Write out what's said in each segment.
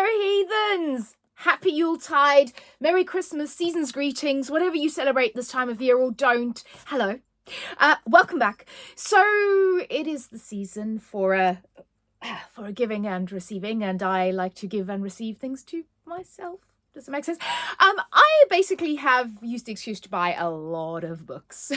heathens! Happy Yuletide, Merry Christmas, season's greetings, whatever you celebrate this time of year or don't. Hello. Welcome back. So it is the season for a giving and receiving, and I like to give and receive things to myself. Does it make sense? I basically have used the excuse to buy a lot of books.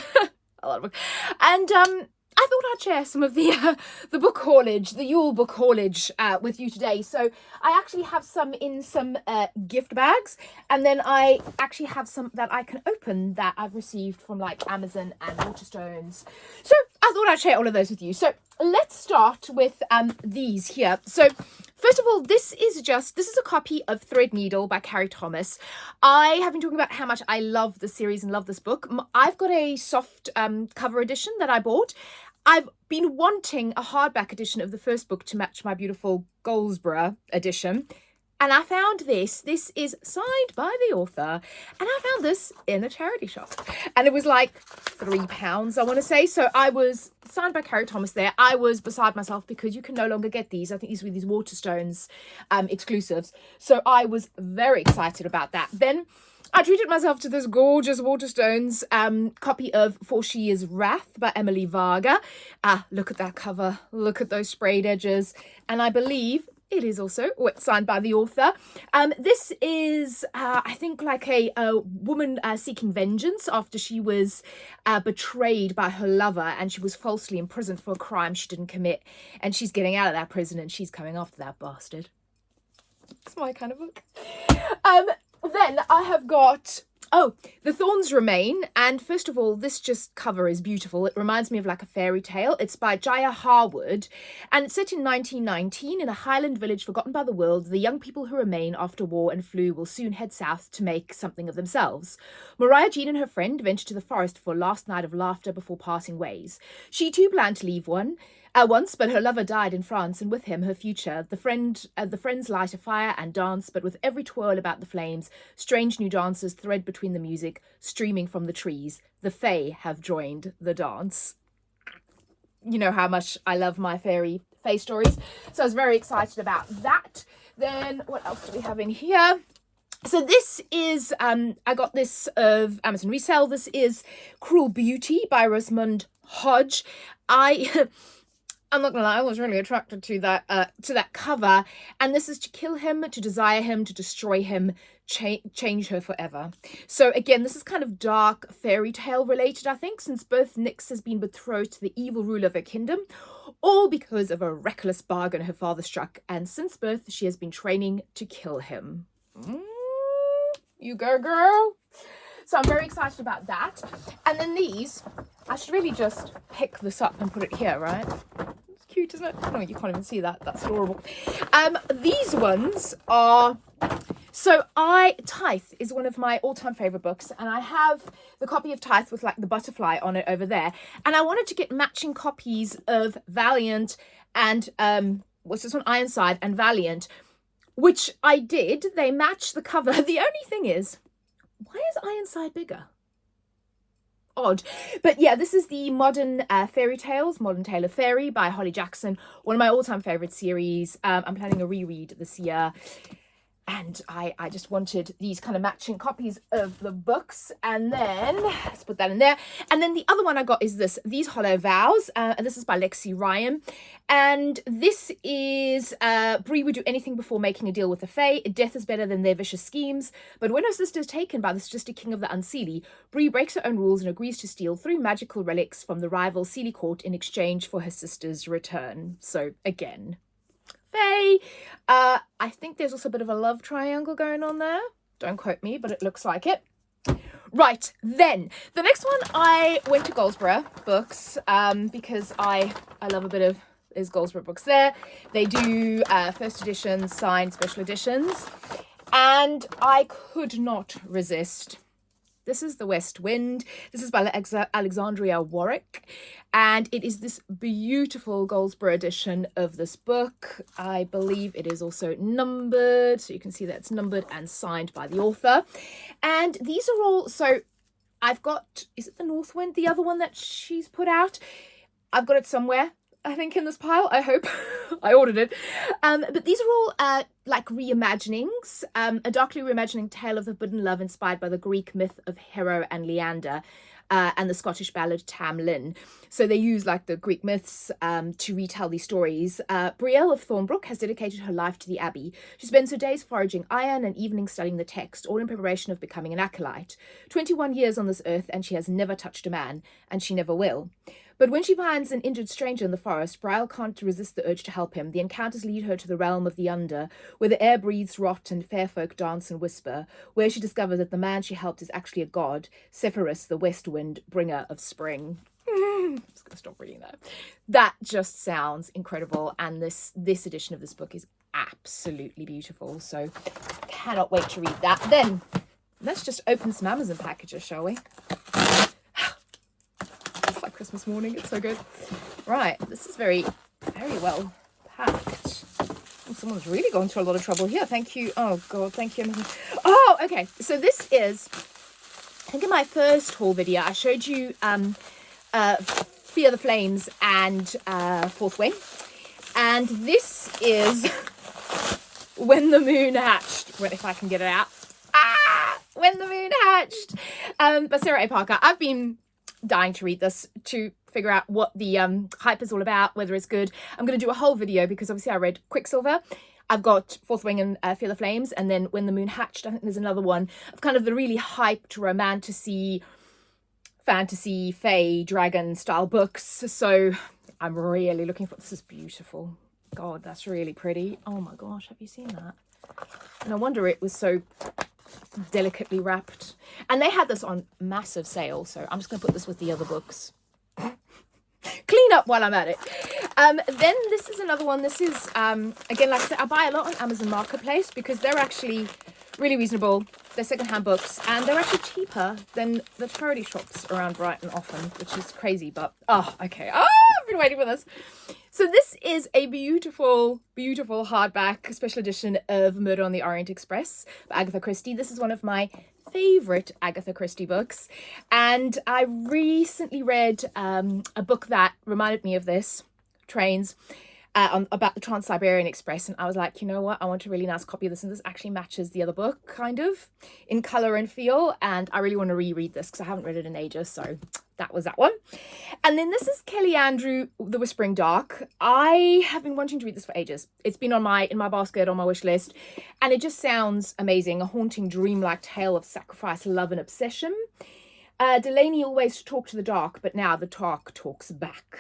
A lot of books. And I thought I'd share some of the book haulage, the Yule Book haulage with you today. So I actually have some in some gift bags, and then I actually have some that I can open that I've received from like Amazon and Waterstones. So I thought I'd share all of those with you. So let's start with these here. So first of all, this is a copy of Threadneedle by Carrie Thomas. I have been talking about how much I love the series and love this book. I've got a soft cover edition that I bought. I've been wanting a hardback edition of the first book to match my beautiful Goldsborough edition. And I found this. This is signed by the author. And I found this in a charity shop. And it was like £3, I want to say. So I was signed by Carrie Thomas there. I was beside myself because you can no longer get these. I think these were these Waterstones exclusives. So I was very excited about that. Then I treated myself to this gorgeous Waterstones copy of For She Is Wrath by Emily Varga. Look at that cover. Look at those sprayed edges. And I believe it is also signed by the author. This is, I think, like a woman seeking vengeance after she was betrayed by her lover and she was falsely imprisoned for a crime she didn't commit. And she's getting out of that prison and she's coming after that bastard. It's my kind of book. Then I have got, The Thorns Remain. And first of all, this just cover is beautiful. It reminds me of like a fairy tale. It's by Jaya Harwood. And it's set in 1919 in a Highland village forgotten by the world. The young people who remain after war and flu will soon head south to make something of themselves. Mariah Jean and her friend venture to the forest for a last night of laughter before parting ways. She too planned to leave once, but her lover died in France, and with him her future. The friends light a fire and dance, but with every twirl about the flames, strange new dances thread between the music, streaming from the trees. The Fae have joined the dance. You know how much I love my Fae stories, so I was very excited about that. Then what else do we have in here? So this is, I got this of Amazon Resale. This is Cruel Beauty by Rosamund Hodge. I'm not gonna lie, I was really attracted to that cover. And this is to kill him, to desire him, to destroy him, change her forever. So again, this is kind of dark fairy tale related, I think, since both Nyx has been betrothed to the evil ruler of her kingdom, all because of a reckless bargain her father struck. And since birth, she has been training to kill him. You go, girl. So I'm very excited about that. And then these, I should really just pick this up and put it here, right? It's cute, isn't it? Oh, you can't even see that. That's adorable. These ones are... So Tithe is one of my all-time favourite books, and I have the copy of Tithe with like the butterfly on it over there. And I wanted to get matching copies of Valiant and, what's this one? Ironside and Valiant, which I did. They match the cover. The only thing is, why is Ironside bigger? Odd. But yeah, this is the Modern Fairy Tales, Modern Tale of Fairy by Holly Jackson. One of my all-time favourite series. I'm planning a reread this year. And I just wanted these kind of matching copies of the books. And then, let's put that in there. And then the other one I got is this, These Hollow Vows. And this is by Lexi Ryan. And this is, Bree would do anything before making a deal with the Fae. Death is better than their vicious schemes. But when her sister is taken by the sadistic king of the Unseelie, Bree breaks her own rules and agrees to steal 3 magical relics from the rival Seelie court in exchange for her sister's return. So again, Fae. I think there's also a bit of a love triangle going on there. Don't quote me, but it looks like it. Right, then the next one, I went to Goldsborough Books because I love a bit of, there's Goldsborough Books there. They do first editions, signed special editions, and I could not resist. This is The West Wind. This is by Alexandria Warwick. And it is this beautiful Goldsborough edition of this book. I believe it is also numbered. So you can see that it's numbered and signed by the author. And these are all, so I've got, is it The North Wind? The other one that she's put out? I've got it somewhere. I think, in this pile. I hope. I ordered it. But these are all like reimaginings. A darkly reimagining tale of forbidden love inspired by the Greek myth of Hero and Leander. And the Scottish ballad Tam Lin. So they use like the Greek myths to retell these stories. Brielle of Thornbrook has dedicated her life to the abbey. She spends her days foraging iron and evenings studying the text, all in preparation of becoming an acolyte. 21 years on this earth, and she has never touched a man, and she never will. But when she finds an injured stranger in the forest, Brielle can't resist the urge to help him. The encounters lead her to the realm of the under, where the air breathes rot and fair folk dance and whisper, where she discovers that the man she helped is actually a god, Zephyrus, the west wind, bringer of spring. I'm just going to stop reading that. That just sounds incredible, and this edition of this book is absolutely beautiful, so cannot wait to read that. Then, let's just open some Amazon packages, shall we? Christmas morning, it's so good. Right, this is very, very well packed. Oh, someone's really gone through a lot of trouble here. Thank you. Oh god, thank you. Oh, okay. So this is, I think in my first haul video I showed you Fear the Flames and Fourth Wing, and this is When the Moon Hatched. Well, if I can get it out. When the Moon Hatched, by Sarah A. Parker. I've been dying to read this to figure out what the hype is all about, whether it's good. I'm going to do a whole video because obviously I read Quicksilver. I've got Fourth Wing and Fear the Flames, and then When the Moon Hatched. I think there's another one of kind of the really hyped fantasy, fae, dragon style books. So I'm really looking for, this is beautiful. God, that's really pretty. Oh my gosh, have you seen that? No wonder it was so delicately wrapped, and they had this on massive sale, so I'm just gonna put this with the other books. Clean up while I'm at it. Then this is another one. This is again, like I said, I buy a lot on Amazon Marketplace because they're actually really reasonable. They're secondhand books, and they're actually cheaper than the charity shops around Brighton often, which is crazy, but okay. I've been waiting for this. So this is a beautiful, beautiful hardback special edition of Murder on the Orient Express by Agatha Christie. This is one of my favourite Agatha Christie books, and I recently read a book that reminded me of this, Trains, about the Trans-Siberian Express, and I was like, you know what, I want a really nice copy of this, and this actually matches the other book, kind of, in colour and feel, and I really want to reread this because I haven't read it in ages, so that was that one. And then this is Kelly Andrew, The Whispering Dark. I have been wanting to read this for ages. It's been in my basket, on my wish list, and it just sounds amazing. A haunting, dreamlike tale of sacrifice, love, and obsession. Delaney always talked to the dark, but now the dark talks back.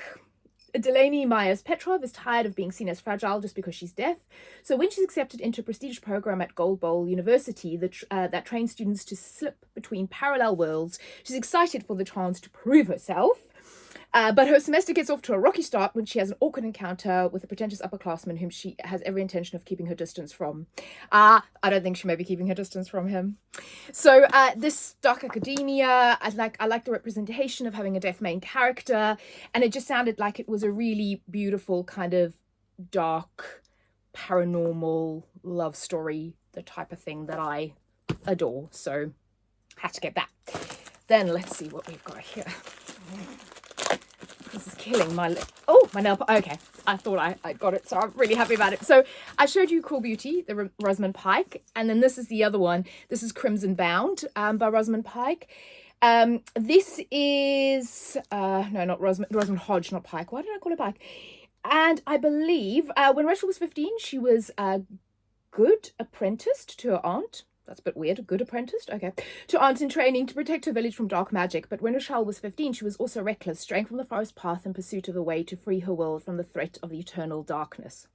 Delaney Myers Petrov is tired of being seen as fragile just because she's deaf. So when she's accepted into a prestigious program at Gold Bowl University that trains students to slip between parallel worlds, she's excited for the chance to prove herself. But her semester gets off to a rocky start when she has an awkward encounter with a pretentious upperclassman whom she has every intention of keeping her distance from. I don't think she may be keeping her distance from him. So this dark academia, I like the representation of having a deaf main character, and it just sounded like it was a really beautiful kind of dark, paranormal love story, the type of thing that I adore. So had to get that. Then let's see what we've got here. This is killing my my nail. Okay, I thought I got it, so I'm really happy about it. So I showed you Cool Beauty, the Rosamund Pike, and then this is the other one. This is Crimson Bound by Rosamund Pike. This is no, not Rosamund Hodge, not Pike. Why did I call it Pike? And I believe when Rachel was 15, she was good apprenticed to her aunt. That's a bit weird. Good apprenticed? Okay. To aunt in training to protect her village from dark magic. But when Rochelle was 15, she was also reckless, straying from the forest path in pursuit of a way to free her world from the threat of the eternal darkness.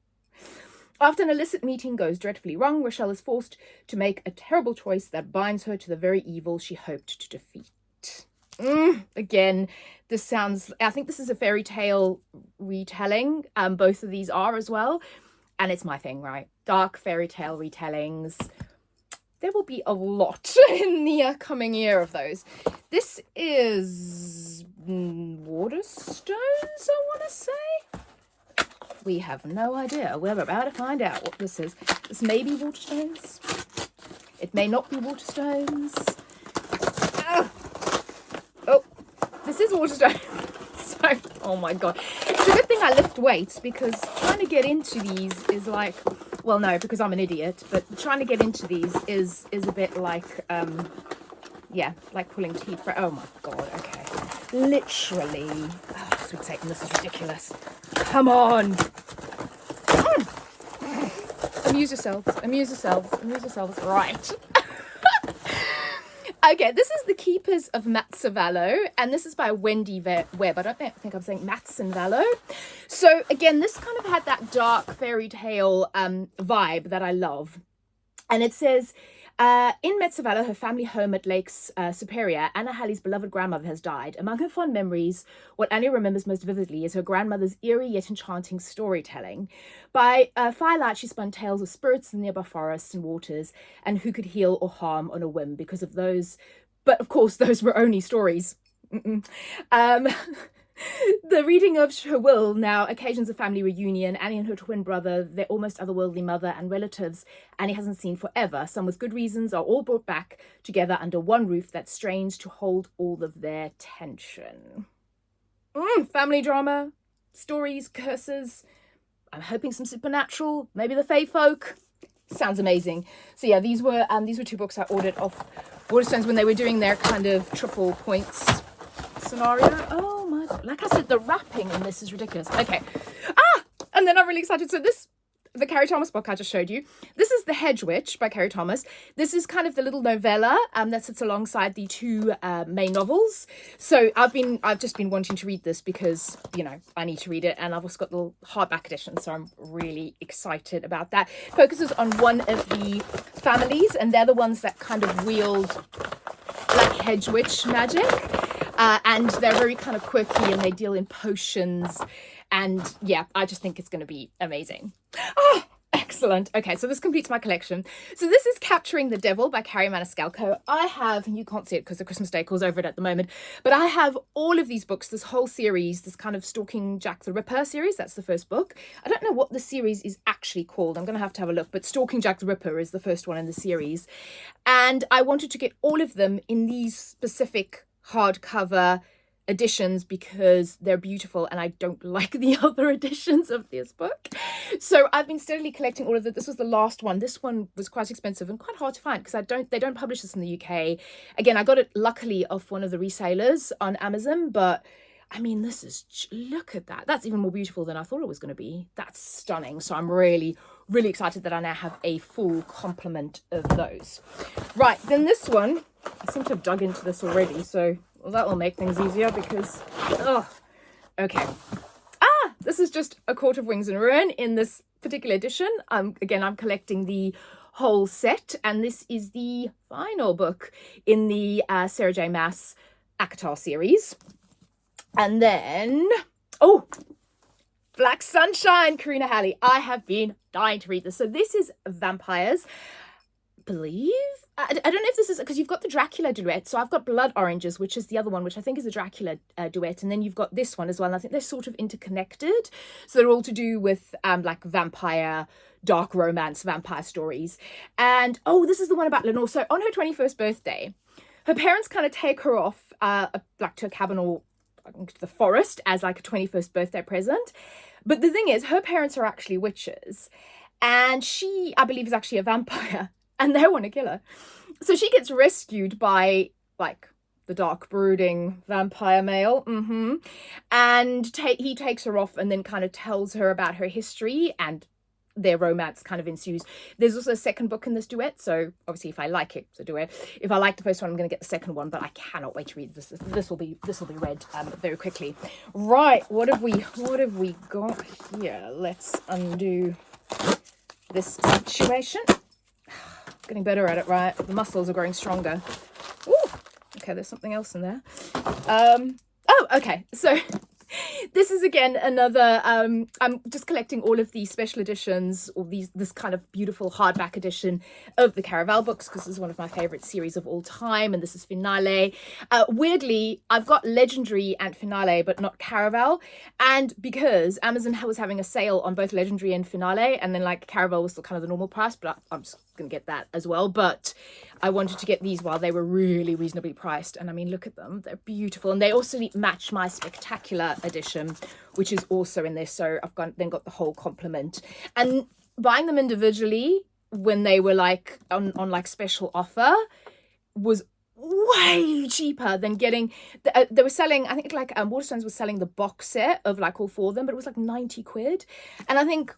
After an illicit meeting goes dreadfully wrong, Rochelle is forced to make a terrible choice that binds her to the very evil she hoped to defeat. Again, this sounds... I think this is a fairy tale retelling. Both of these are as well. And it's my thing, right? Dark fairy tale retellings. There will be a lot in the coming year of those. This is Waterstones, I want to say. We have no idea. We're about to find out what this is. This may be Waterstones. It may not be Waterstones. Oh, this is Waterstones. So Oh my god. It's a good thing I lift weights, because trying to get into these is like, well, no, because I'm an idiot, but trying to get into these is a bit like, yeah, like pulling teeth. Oh my god, okay. Literally. Oh, sweet Satan, this is ridiculous. Come on. Amuse yourselves, amuse yourselves, amuse yourselves. Right. Okay, this is The Keepers of Matsavallo, and this is by Wendy Webb. I don't think I'm saying Matsavallo. So again, this kind of had that dark fairy tale vibe that I love. And it says, in Metsavallo, her family home at Lakes Superior, Anna Halley's beloved grandmother has died. Among her fond memories, what Annie remembers most vividly is her grandmother's eerie yet enchanting storytelling. By firelight, she spun tales of spirits in nearby forests and waters, and who could heal or harm on a whim because of those. But of course, those were only stories. The reading of her will now occasions a family reunion. Annie and her twin brother, their almost otherworldly mother, and relatives Annie hasn't seen forever, some with good reasons, are all brought back together under one roof that strains to hold all of their tension. Family drama, stories, curses. I'm hoping some supernatural, maybe the Fae folk. Sounds amazing. So yeah, these were two books I ordered off Waterstones when they were doing their kind of triple points scenario. Oh my god, like I said, the wrapping in this is ridiculous. Okay, and then I'm really excited. So this, the Carrie Thomas book I just showed you, this is The Hedge Witch by Carrie Thomas. This is kind of the little novella that sits alongside the two main novels. So I've just been wanting to read this because, you know, I need to read it, and I've also got the little hardback edition, so I'm really excited about that. It focuses on one of the families, and they're the ones that kind of wield like hedge witch magic. And they're very kind of quirky, and they deal in potions. And yeah, I just think it's going to be amazing. Oh, excellent. Okay, so this completes my collection. So this is Capturing the Devil by Carrie Maniscalco. I have, you can't see it because the Christmas decor is over it at the moment, but I have all of these books, this whole series, this kind of Stalking Jack the Ripper series. That's the first book. I don't know what the series is actually called. I'm going to have a look, but Stalking Jack the Ripper is the first one in the series. And I wanted to get all of them in these specific hardcover editions because they're beautiful, and I don't like the other editions of this book. So I've been steadily collecting all of it. This was the last one. This one was quite expensive and quite hard to find because they don't publish this in the UK. Again, I got it luckily off one of the resellers on Amazon, but I mean, this is, look at that. That's even more beautiful than I thought it was going to be. That's stunning. So I'm really, really excited that I now have a full complement of those. Right, then this one, I seem to have dug into this already, so well, that will make things easier because, okay. This is just A Court of Wings and Ruin in this particular edition. Again, I'm collecting the whole set, and this is the final book in the Sarah J. Maas ACOTAR series. And then, Black Sunshine, Karina Halley. I have been dying to read this. So this is vampires, I don't know if this is, because you've got the Dracula duet. So I've got Blood Oranges, which is the other one, which I think is a Dracula duet. And then you've got this one as well. And I think they're sort of interconnected. So they're all to do with like vampire, dark romance, vampire stories. And, this is the one about Lenore. So on her 21st birthday, her parents kind of take her off like to a cabin or to the forest as like a 21st birthday present. But the thing is, her parents are actually witches. And she, I believe, is actually a vampire. And they want to kill her. So she gets rescued by, like, the dark brooding vampire male. And he takes her off and then kind of tells her about her history, and their romance kind of ensues. There's also a second book in this duet. So obviously if I like it, it's a duet. If I like the first one, I'm going to get the second one, but I cannot wait to read this. This will be read very quickly. Right. What have we got here? Let's undo this situation. Getting better at it, right? The muscles are growing stronger. Ooh, okay, there's something else in there. Okay, so this is again another, I'm just collecting all of these special editions, or this kind of beautiful hardback edition of the Caraval books, because this is one of my favorite series of all time, and this is Finale. Weirdly, I've got Legendary and Finale, but not Caraval, and because Amazon was having a sale on both Legendary and Finale, and then like Caraval was still kind of the normal price, but I'm just going to get that as well, but I wanted to get these while they were really reasonably priced. And I mean, look at them, they're beautiful, and they also match my Spectacular edition, which is also in this, so I've then got the whole complement. And buying them individually when they were like on like special offer was way cheaper than getting they were selling, I think like Waterstones was selling the box set of like all 4 of them, but it was like 90 quid, and I think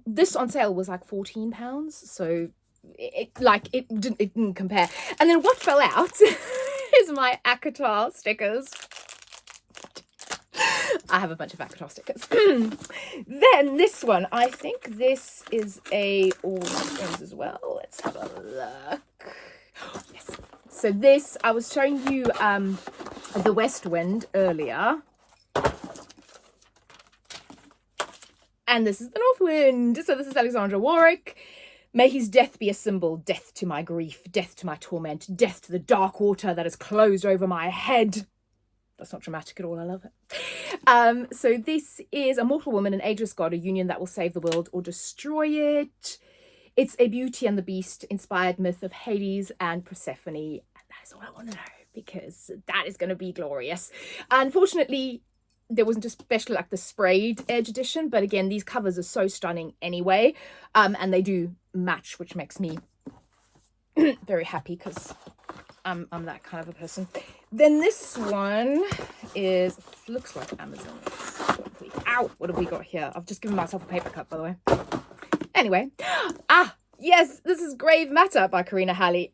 this on sale was like £14, so it didn't compare. And then what fell out is my ACOTAR stickers. I have a bunch of ACOTAR stickers. Then this one, I think this is all things as well. Let's have a look. Yes. So this, I was showing you the West Wind earlier. And this is the North Wind. So this is Alexandra Warwick. May his death be a symbol, death to my grief, death to my torment, death to the dark water that has closed over my head. That's not dramatic at all, I love it. So this is a mortal woman, an ageless god, a union that will save the world or destroy it. It's a Beauty and the Beast inspired myth of Hades and Persephone. And that is all I want to know, because that is going to be glorious. Unfortunately, there wasn't a special like the sprayed edge edition, but again, these covers are so stunning anyway, and they do match, which makes me very happy, because I'm that kind of a person. Then this one looks like Amazon. Ow, what have we got here? I've just given myself a paper cut, by the way. Anyway, yes, this is Grave Matter by Karina Halley.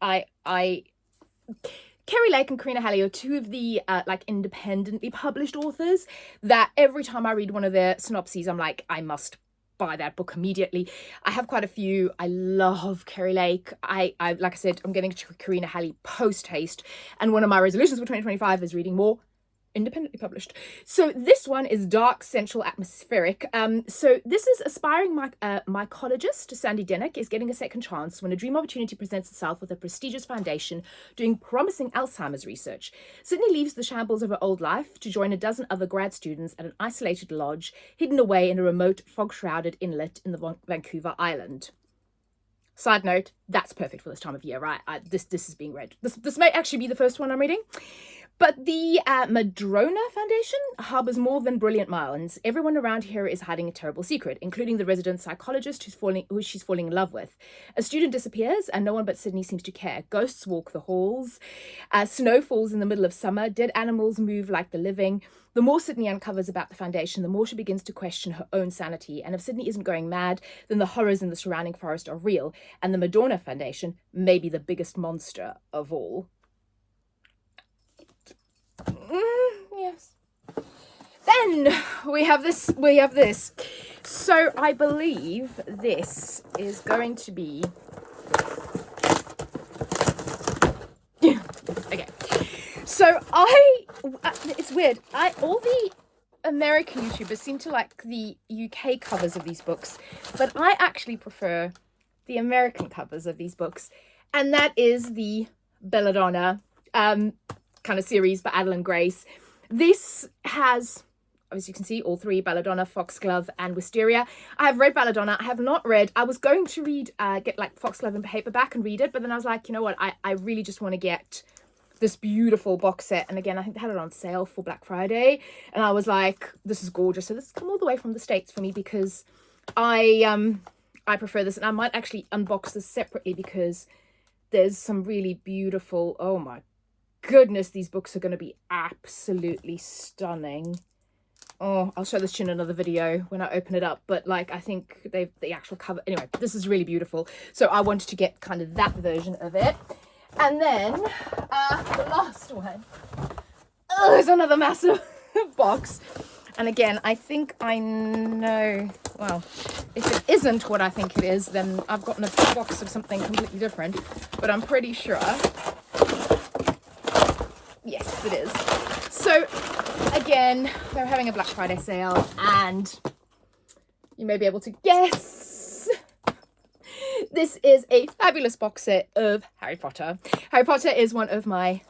Kerry Lake and Karina Halley are 2 of the like independently published authors that every time I read one of their synopses, I'm like, I must buy that book immediately. I have quite a few. I love Kerry Lake. I like I said, I'm getting Karina Halley post haste, and one of my resolutions for 2025 is reading more independently published. So this one is Dark Central Atmospheric. So this is aspiring mycologist Sandy Denick is getting a second chance when a dream opportunity presents itself with a prestigious foundation doing promising Alzheimer's research. Sydney leaves the shambles of her old life to join a dozen other grad students at an isolated lodge hidden away in a remote fog-shrouded inlet in the Vancouver Island. Side note, that's perfect for this time of year, right? This is being read. This may actually be the first one I'm reading. But the Madrona Foundation harbours more than brilliant minds. Everyone around here is hiding a terrible secret, including the resident psychologist who she's falling in love with. A student disappears and no one but Sydney seems to care. Ghosts walk the halls. Snow falls in the middle of summer. Dead animals move like the living. The more Sydney uncovers about the foundation, the more she begins to question her own sanity. And if Sydney isn't going mad, then the horrors in the surrounding forest are real. And the Madrona Foundation may be the biggest monster of all. Yes. Then we have this. So I believe this is going to be okay. So it's weird. All the American YouTubers seem to like the UK covers of these books, but I actually prefer the American covers of these books, and that is the Belladonna kind of series by Adeline Grace. This has, as you can see, all 3, Belladonna, Foxglove, and Wisteria. I have read Belladonna. I have not read, I was going to get like Foxglove in paperback and read it, but then I was like, you know what, I really just want to get this beautiful box set. And again, I think they had it on sale for Black Friday, and I was like, this is gorgeous. So this has come all the way from the States for me, because I prefer this, and I might actually unbox this separately, because there's some really beautiful, oh my goodness, these books are going to be absolutely stunning. Oh, I'll show this to you in another video when I open it up, but like, I think the actual cover, anyway, this is really beautiful. So I wanted to get kind of that version of it. And then the last one, there's another massive box. And again, I think I know, well, if it isn't what I think it is, then I've gotten a box of something completely different, but I'm pretty sure. Yes, it is. So again, they're having a Black Friday sale, and you may be able to guess. This is a fabulous box set of Harry Potter. Harry Potter is one of my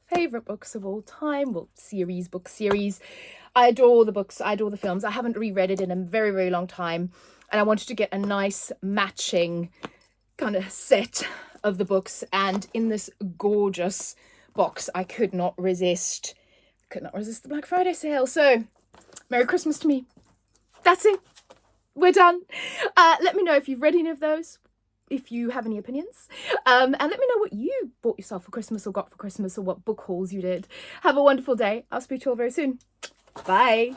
favourite books of all time. Well, book series. I adore the books. I adore the films. I haven't reread it in a very, very long time. And I wanted to get a nice matching kind of set of the books, and in this gorgeous box I could not resist the Black Friday sale. So Merry Christmas to me. That's it, we're done. Let me know if you've read any of those, if you have any opinions, and let me know what you bought yourself for Christmas or got for Christmas, or what book hauls you did. Have a wonderful day. I'll speak to you all very soon. Bye.